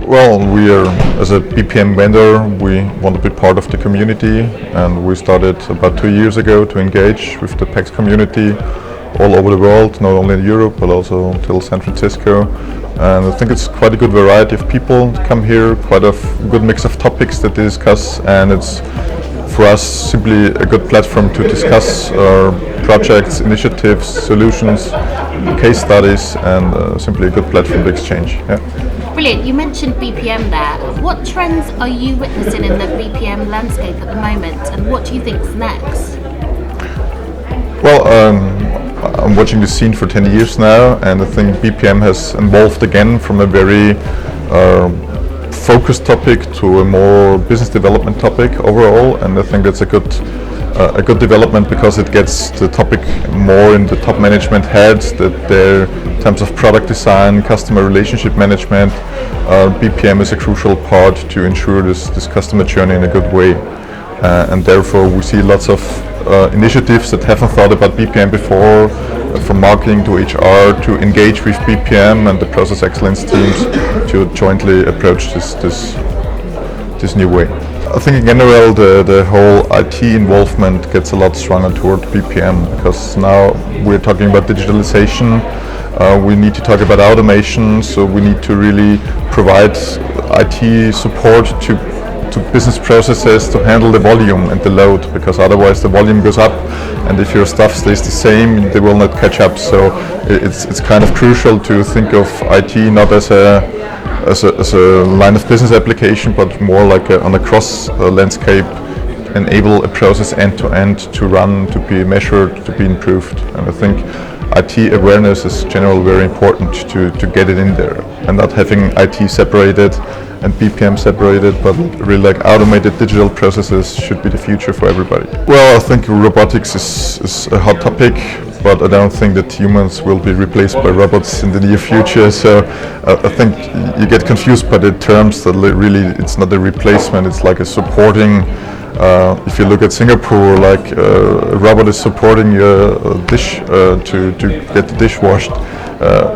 Well, we are, as a BPM vendor, we want to be part of the community, and we started about 2 years ago to engage with the PEX community all over the world, not only in Europe but also till San Francisco. And I think it's quite a good variety of people come here, quite a good mix of topics that they discuss, and it's for us simply a good platform to discuss our projects, initiatives, solutions, case studies, and simply a good platform to exchange. Yeah. Brilliant. You mentioned BPM there. What trends are you witnessing in the BPM landscape at the moment, and what do you think's next? Well, I'm watching the scene for 10 years now, and I think BPM has evolved again from a very focused topic to a more business development topic overall, and I think that's a good development because it gets the topic more in the top management heads, that they're in terms of product design, customer relationship management, BPM is a crucial part to ensure this customer journey in a good way, and therefore we see lots of initiatives that haven't thought about BPM before, from marketing to HR, to engage with BPM and the process excellence teams to jointly approach this new way. I think in general the whole IT involvement gets a lot stronger toward BPM, because now we're talking about digitalization, we need to talk about automation, so we need to really provide IT support to business processes to handle the volume and the load, because otherwise the volume goes up, and if your stuff stays the same, they will not catch up. So it's kind of crucial to think of IT not as a line of business application, but more like on a cross landscape, enable a process end to end to run, to be measured, to be improved. And I think IT awareness is generally very important to get it in there, and not having IT separated and BPM separated, but really like automated digital processes should be the future for everybody. Well, I think robotics is a hot topic, but I don't think that humans will be replaced by robots in the near future. So I think you get confused by the terms that really it's not a replacement, it's like a supporting. If you look at Singapore, like a robot is supporting your dish to get the dish washed.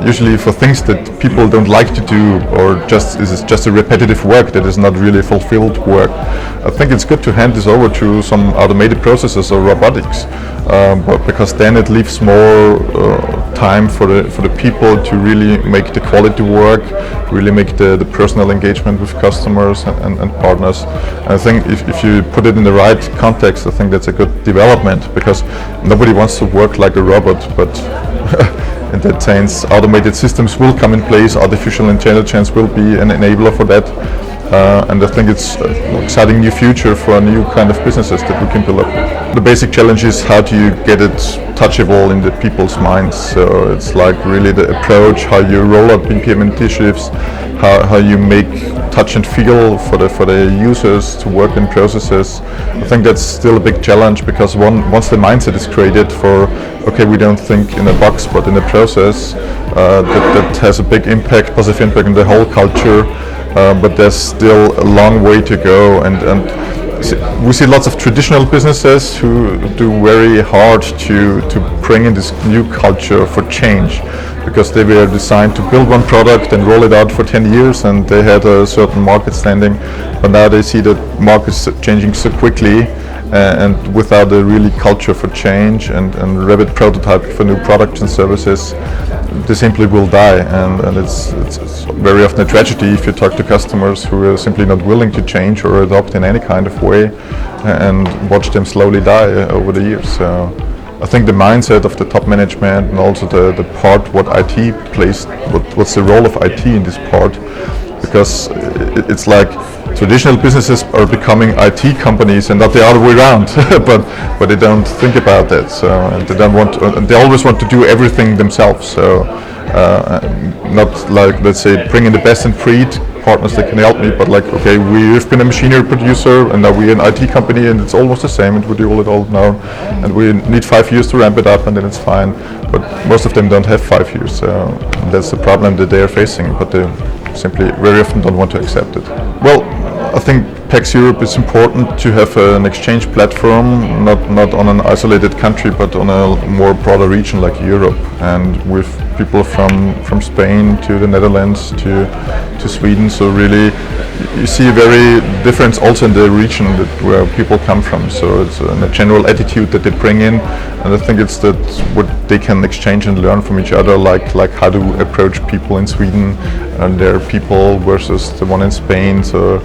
Usually for things that people don't like to do, or is just a repetitive work that is not really fulfilled work. I think it's good to hand this over to some automated processes or robotics, but because then it leaves more time for the people to really make the quality work, really make the personal engagement with customers and partners. And I think if you put it in the right context, I think that's a good development, because nobody wants to work like a robot, but in that sense, automated systems will come in place, artificial intelligence will be an enabler for that, and I think it's an exciting new future for a new kind of businesses that we can build up. The basic challenge is how do you get it touchable in the people's minds, so it's like really the approach, how you roll out BPM initiatives, how you make touch and feel for the users to work in processes. I think that's still a big challenge, because once the mindset is created for, okay, we don't think in a box but in a process, that has a big impact, positive impact on the whole culture, but there's still a long way to go, and we see lots of traditional businesses who do very hard to bring in this new culture for change, because they were designed to build one product and roll it out for 10 years, and they had a certain market standing, but now they see that markets changing so quickly, and without a really culture for change and rapid prototyping for new products and services, they simply will die, and it's very often a tragedy if you talk to customers who are simply not willing to change or adopt in any kind of way, and watch them slowly die over the years. So I think the mindset of the top management, and also the part what IT plays, what's the role of IT in this part, because it's like traditional businesses are becoming IT companies and not the other way around, but they don't think about that. So and they don't want to, and they always want to do everything themselves. So not like, let's say, bring in the best in breed partners that can help me, but like, okay, we've been a machinery producer and now we're an IT company and it's almost the same, and we do it all now, and we need 5 years to ramp it up and then it's fine. But most of them don't have 5 years, so that's the problem that they are facing, but they simply very often don't want to accept it. Well, I think PEX Europe, it's important to have an exchange platform, not on an isolated country, but on a more broader region like Europe, and with people from Spain to the Netherlands to Sweden. So really, you see a very difference also in the region where people come from. So it's a general attitude that they bring in, and I think it's that what they can exchange and learn from each other, like how to approach people in Sweden and their people versus the one in Spain. So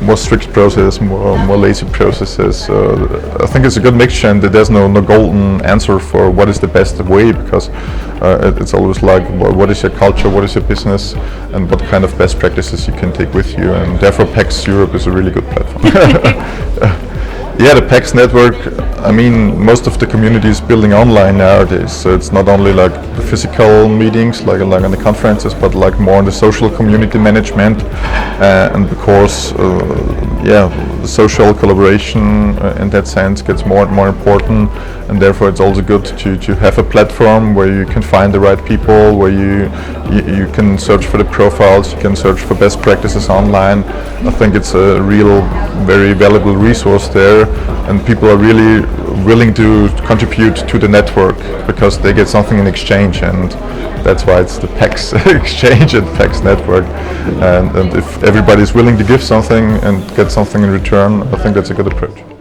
more strict process, more lazy processes. I think it's a good mixture, and there's no golden answer for what is the best way, because it's always like, what is your culture, what is your business, and what kind of best practices you can take with you, and therefore PEX Europe is a really good platform. Yeah, the PEX Network, I mean, most of the community is building online nowadays, so it's not only like the physical meetings, like in the conferences, but like more in the social community management, and of course, yeah, the social collaboration in that sense gets more and more important, and therefore it's also good to have a platform where you can find the right people, where you can search for the profiles, you can search for best practices online. I think it's a real, very valuable resource there, and people are really willing to contribute to the network because they get something in exchange, and that's why it's the PEX exchange and PEX network. And if everybody is willing to give something and get something in return, I think that's a good approach.